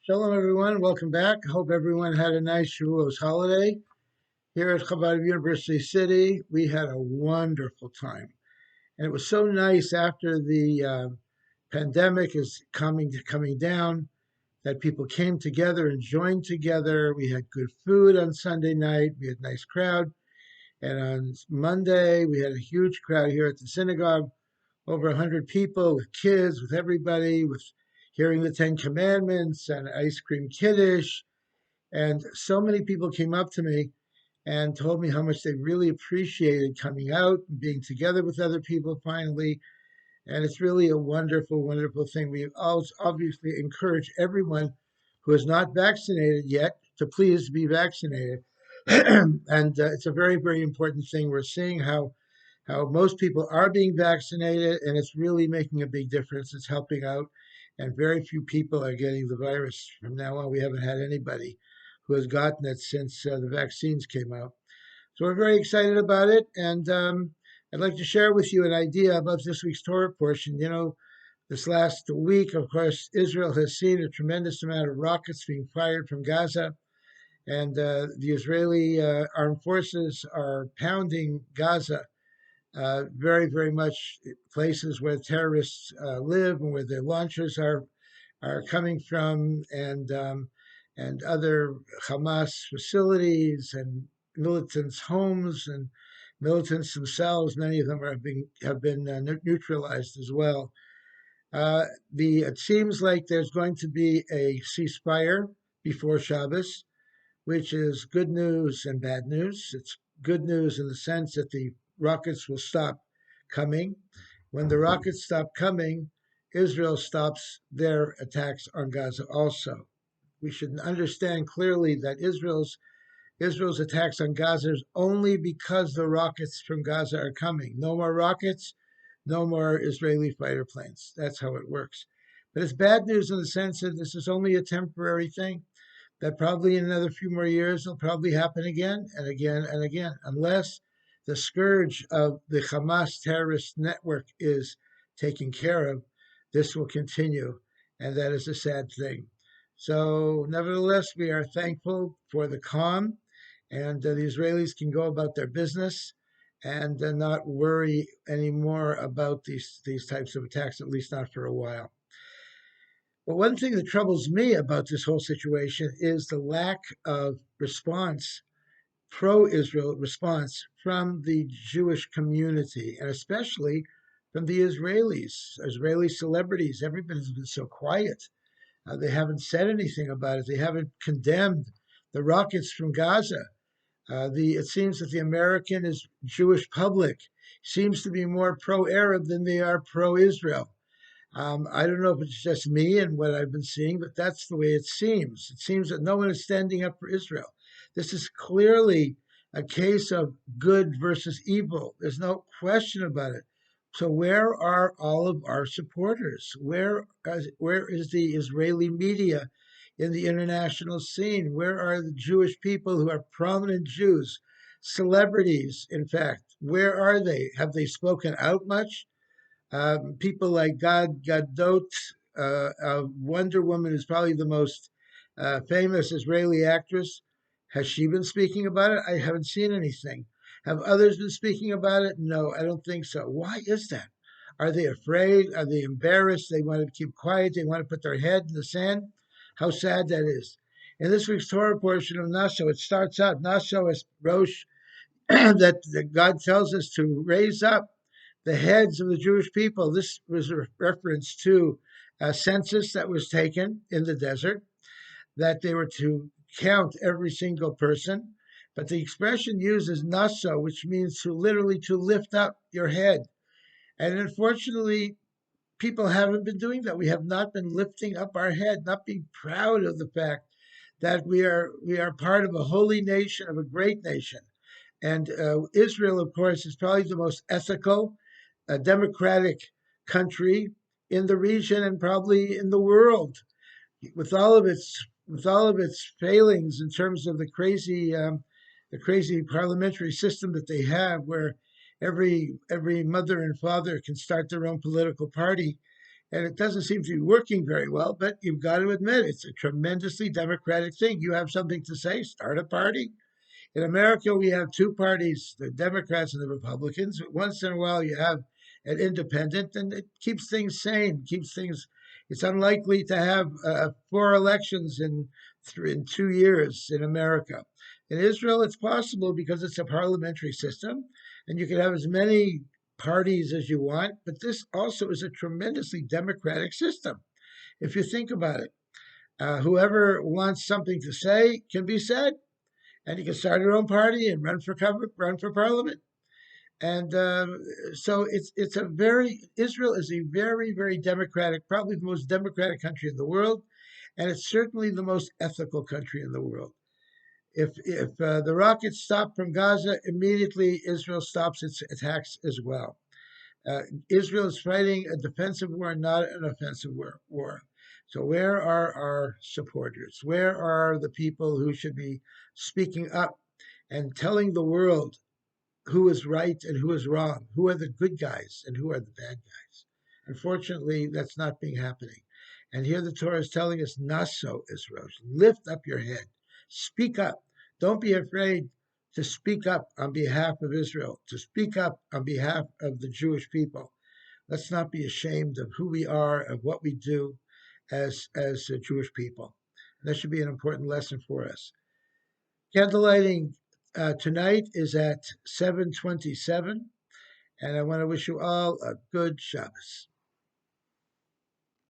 Shalom, everyone. Welcome back. I hope everyone had a nice Shavuos holiday. Here at Chabad University City, we had a wonderful time. And it was so nice after the pandemic is coming down that people came together and joined together. We had good food on Sunday night. We had a nice crowd. And on Monday, we had a huge crowd here at the synagogue, over 100 people with kids, with everybody, with hearing the Ten Commandments and ice cream kiddush. And so many people came up to me and told me how much they really appreciated coming out and being together with other people finally. And it's really a wonderful, wonderful thing. We also obviously encourage everyone who is not vaccinated yet to please be vaccinated. And it's a very, very important thing. We're seeing how most people are being vaccinated, and it's really making a big difference. It's helping out, and very few people are getting the virus. From now on, we haven't had anybody who has gotten it since the vaccines came out. So we're very excited about it, and I'd like to share with you an idea about this week's Torah portion. This last week, of course, Israel has seen a tremendous amount of rockets being fired from Gaza, and the Israeli armed forces are pounding Gaza very, very much places where terrorists live and where their launchers are coming from, and other Hamas facilities and militants' homes and militants themselves. Many of them have been neutralized as well. It seems like there's going to be a ceasefire before Shabbos, which is good news and bad news. It's good news in the sense that the rockets will stop coming. When the rockets stop coming, Israel stops their attacks on Gaza also. We should understand clearly that Israel's attacks on Gaza is only because the rockets from Gaza are coming. No more rockets, no more Israeli fighter planes. That's how it works. But it's bad news in the sense that this is only a temporary thing, that probably in another few more years it'll probably happen again and again and again, unless the scourge of the Hamas terrorist network is taken care of. This will continue, and that is a sad thing. So, nevertheless, we are thankful for the calm, and the Israelis can go about their business and not worry anymore about these types of attacks, at least not for a while. Well, one thing that troubles me about this whole situation is the lack of response, pro Israel response from the Jewish community, and especially from the Israelis, Israeli celebrities. Everybody's been so quiet. They haven't said anything about it. They haven't condemned the rockets from Gaza. It seems that the American Jewish public seems to be more pro Arab than they are pro Israel. I don't know if it's just me and what I've been seeing, but that's the way it seems. It seems that no one is standing up for Israel. This is clearly a case of good versus evil. There's no question about it. So where are all of our supporters? Where is the Israeli media in the international scene? Where are the Jewish people who are prominent Jews, celebrities, in fact? Where are they? Have they spoken out much? People like Gad Gadot, Wonder Woman is probably the most famous Israeli actress. Has she been speaking about it? I haven't seen anything. Have others been speaking about it? No, I don't think so. Why is that? Are they afraid? Are they embarrassed? They want to keep quiet. They want to put their head in the sand. How sad that is. In this week's Torah portion of Naso, it starts out Naso as Rosh that God tells us to raise up the heads of the Jewish people. This was a reference to a census that was taken in the desert, that they were to count every single person. But the expression used is naso, which means to literally to lift up your head. And unfortunately, people haven't been doing that. We have not been lifting up our head, not being proud of the fact that we are part of a holy nation, of a great nation. And Israel, of course, is probably the most ethical, democratic country in the region and probably in the world, with all of its failings in terms of the crazy parliamentary system that they have, where every mother and father can start their own political party. And it doesn't seem to be working very well, but you've got to admit it's a tremendously democratic thing. You have something to say, start a party. In America, we have two parties, the Democrats and the Republicans. Once in a while, you have an independent, and it keeps things sane, keeps things. It's unlikely to have four elections in 2 years in America. In Israel, it's possible because it's a parliamentary system, and you can have as many parties as you want, but this also is a tremendously democratic system. If you think about it, whoever wants something to say can be said, and you can start your own party and run for parliament. And so it's a very Israel is a very democratic, probably the most democratic country in the world, and it's certainly the most ethical country in the world. If the rockets stop from Gaza, immediately Israel stops its attacks as well. Israel is fighting a defensive war, not an offensive war. So where are our supporters? Where are the people who should be speaking up and telling the world who is right and who is wrong? Who are the good guys and who are the bad guys? Unfortunately, that's not being happening. And here the Torah is telling us, not so, Israel. Lift up your head. Speak up. Don't be afraid to speak up on behalf of Israel, to speak up on behalf of the Jewish people. Let's not be ashamed of who we are, of what we do as a Jewish people. That should be an important lesson for us. Candlelighting tonight is at 7:27, and I want to wish you all a good Shabbos.